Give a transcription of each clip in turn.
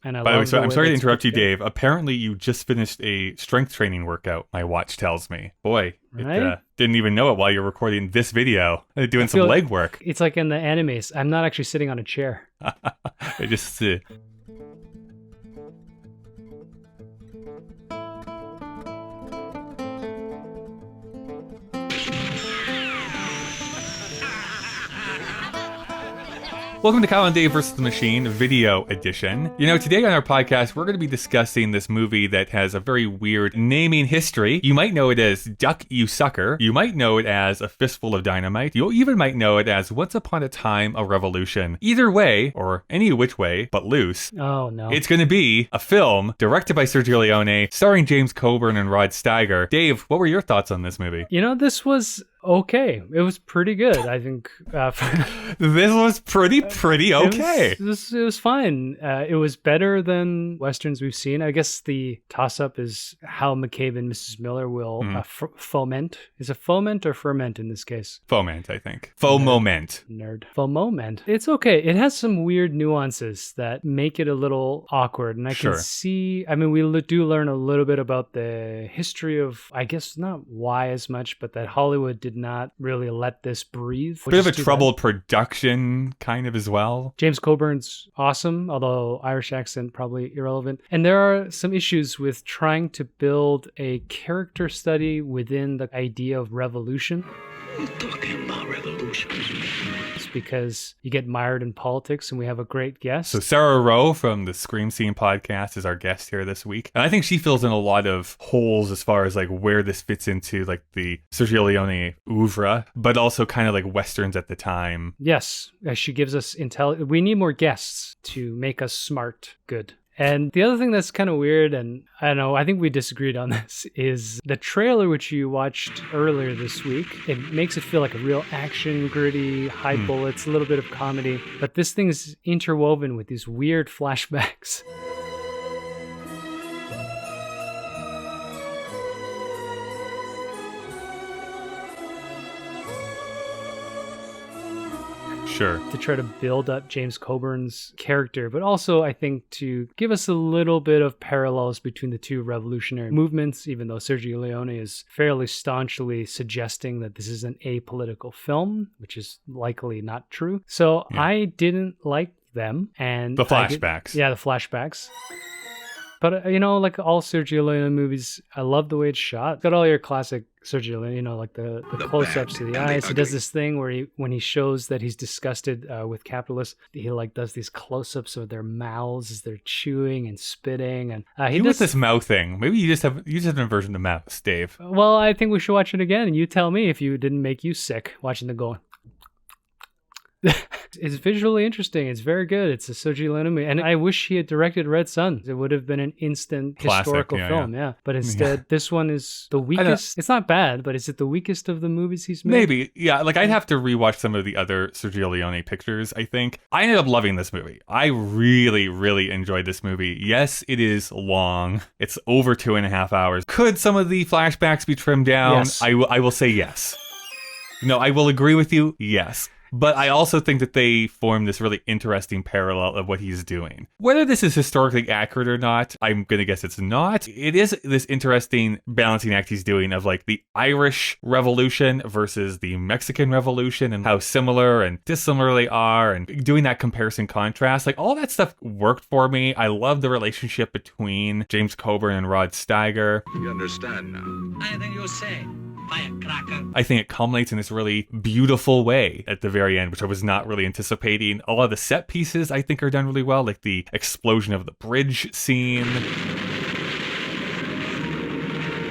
And I By the way, love so the I'm way sorry to that's interrupt you, put together. Dave. Apparently, you just finished a strength training workout, my watch tells me. Boy, Right? it didn't even know it while you're recording this video. Doing some feel- leg work. It's like in the animes. I'm not actually sitting on a chair. I just... Welcome to Kyle and Dave vs. the Machine, video edition. You know, today on our podcast, we're going to be discussing this movie that has a very weird naming history. You might know it as Duck, You Sucker. You might know it as A Fistful of Dynamite. You even might know it as Once Upon a Time, A Revolution. Either way, or any which way, but loose, Oh, no. it's going to be a film directed by Sergio Leone, starring James Coburn and Rod Steiger. Dave, what were your thoughts on this movie? You know, this was okay. It was pretty good, I think. This was pretty okay. It was fine. It was better than Westerns we've seen. I guess the toss-up is how McCabe and Mrs. Miller will foment. Is it foment or ferment in this case? Foment, I think. Foment. Nerd. Foment. It's okay. It has some weird nuances that make it a little awkward. And I Sure. can see, I mean, we do learn a little bit about the history of, I guess not why as much, but that Hollywood did not really let this breathe. Bit of a troubled production, kind of, as well. James Coburn's awesome, although Irish accent probably irrelevant. And there are some issues with trying to build a character study within the idea of revolution. We're talking about revolution. It's because you get mired in politics, and we have a great guest. So Sarah Rowe from the Scream Scene podcast is our guest here this week. And I think she fills in a lot of holes as far as like where this fits into like the Sergio Leone oeuvre, but also kind of like Westerns at the time. Yes, she gives us intel. We need more guests to make us smart. Good. And the other thing that's kind of weird, and I don't know, I think we disagreed on this, is the trailer which you watched earlier this week. It makes it feel like a real action, gritty, high bullets, a little bit of comedy. But this thing is interwoven with these weird flashbacks. Sure. To try to build up James Coburn's character, but also I think to give us a little bit of parallels between the two revolutionary movements, even though Sergio Leone is fairly staunchly suggesting that this is an apolitical film, which is likely not true. So Yeah. I didn't like them. And The flashbacks. the flashbacks. But, you know, like all Sergio Leone movies, I love the way it's shot. It's got all your classic Sergio Leone, you know, like the close-ups to the eyes. He does this thing where when he shows that he's disgusted with capitalists, he like does these close-ups of their mouths as they're chewing and spitting. And he You does with this mouth thing. Maybe you just have an aversion to mouths, Dave. Well, I think we should watch it again, and you tell me if you didn't make you sick watching the going. It's visually interesting. It's very good. It's a Sergio Leone movie. And I wish he had directed Red Sun. It would have been an instant Classic, historical yeah, film. Yeah. But instead, this one is the weakest. It's not bad, but is it the weakest of the movies he's made? Maybe. Yeah, like I'd have to rewatch some of the other Sergio Leone pictures, I think. I ended up loving this movie. I really, really enjoyed this movie. Yes, it is long. It's over 2.5 hours. Could some of the flashbacks be trimmed down? Yes. I will say yes. No, I will agree with you. Yes. But I also think that they form this really interesting parallel of what he's doing. Whether this is historically accurate or not, I'm going to guess it's not. It is this interesting balancing act he's doing of like the Irish Revolution versus the Mexican Revolution and how similar and dissimilar they are and doing that comparison contrast. Like all that stuff worked for me. I love the relationship between James Coburn and Rod Steiger. You understand now? Anything you say, firecracker. I think it culminates in this really beautiful way at the very end, which I was not really anticipating. A lot of the set pieces I think are done really well, like the explosion of the bridge scene.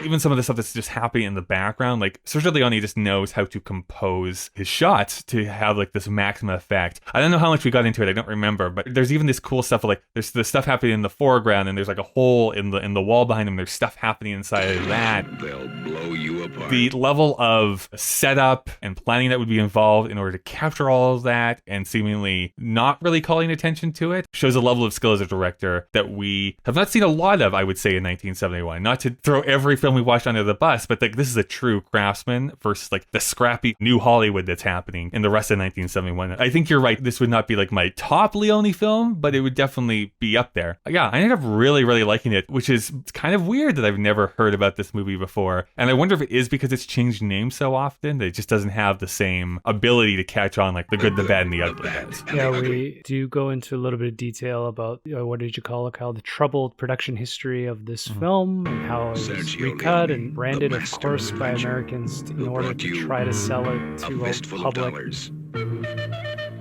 Even some of the stuff that's just happening in the background, like Sergio Leone just knows how to compose his shots to have like this maximum effect. I don't know how much we got into it, I don't remember, but there's even this cool stuff of like there's the stuff happening in the foreground and there's like a hole in the wall behind him. There's stuff happening inside of that. They'll blow you apart. The level of setup and planning that would be involved in order to capture all of that and seemingly not really calling attention to it shows a level of skill as a director that we have not seen a lot of, I would say, in 1971. Not to throw every film we watched under the bus, but like this is a true craftsman versus like the scrappy new Hollywood that's happening in the rest of 1971. I think you're right. This would not be like my top Leone film, but it would definitely be up there. Yeah, I ended up really, really liking it, which is kind of weird that I've never heard about this movie before. And I wonder if it is because it's changed names so often that it just doesn't have the same ability to catch on like the good, the bad, and the ugly does. Yeah, we do go into a little bit of detail about, what did you call it, Kyle? The troubled production history of this film and how it was Sergio recut Leone, and branded, the of master course, of by adventure, Americans in who order brought to you try to sell it A to a Fistful of public. Dollars.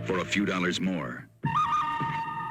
For a few dollars more.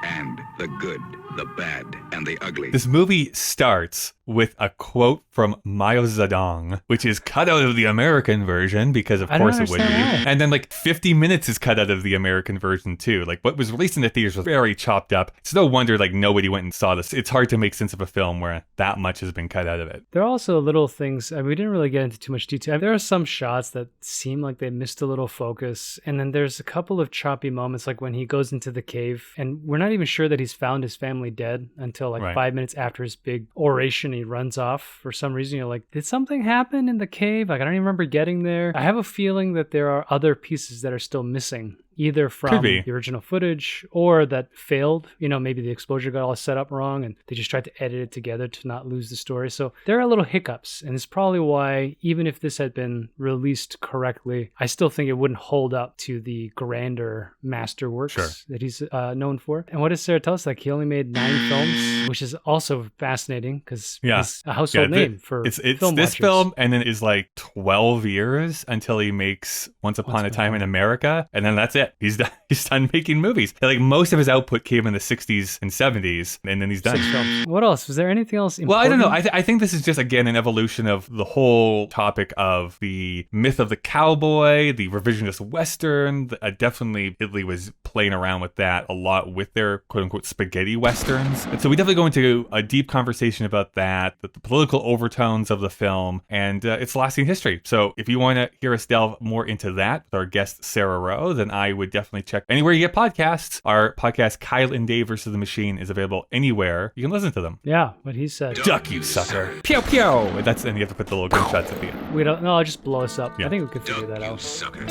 And the good, the bad, and the ugly. This movie starts with a quote from Mao Zedong, which is cut out of the American version because of I don't course it would be. understand why. And then like 50 minutes is cut out of the American version too. Like what was released in the theaters was very chopped up. It's no wonder like nobody went and saw this. It's hard to make sense of a film where that much has been cut out of it. There are also little things, we didn't really get into too much detail. There are some shots that seem like they missed a little focus. And then there's a couple of choppy moments, like when he goes into the cave and we're not even sure that he's found his family dead until like Right. 5 minutes after his big oration. He runs off for some reason. You're like, did something happen in the cave? Like, I don't even remember getting there. I have a feeling that there are other pieces that are still missing, either from be. the original footage or that failed. Maybe the exposure got all set up wrong and they just tried to edit it together to not lose the story. So there are little hiccups, and it's probably why, even if this had been released correctly, I still think it wouldn't hold up to the grander masterworks Sure. that he's known for. And what does Sarah tell us? Like, he only made 9 films, which is also fascinating because he's a household name for it's film this watchers. film, and then is like 12 years until he makes Once Upon a Time in America, and then that's it. He's done making movies. Like most of his output came in the 60s and 70s, and then he's done. 6 films. What else? Was there anything else important? Well, I don't know. I think this is just, again, an evolution of the whole topic of the myth of the cowboy, the revisionist Western. Definitely, Italy was playing around with that a lot with their quote-unquote spaghetti Westerns. And so we definitely go into a deep conversation about that, the political overtones of the film, and its lasting history. So if you want to hear us delve more into that with our guest, Sarah Rowe, then I would definitely check anywhere you get podcasts. Our podcast, Kyle and Dave versus the Machine, is available anywhere you can listen to them. Yeah, what he said. Duck, you sucker. Pew, pew. And you have to put the little gunshots at the end. We don't. No, just blow us up. Yeah. I think we could figure Duck, that you out. sucker.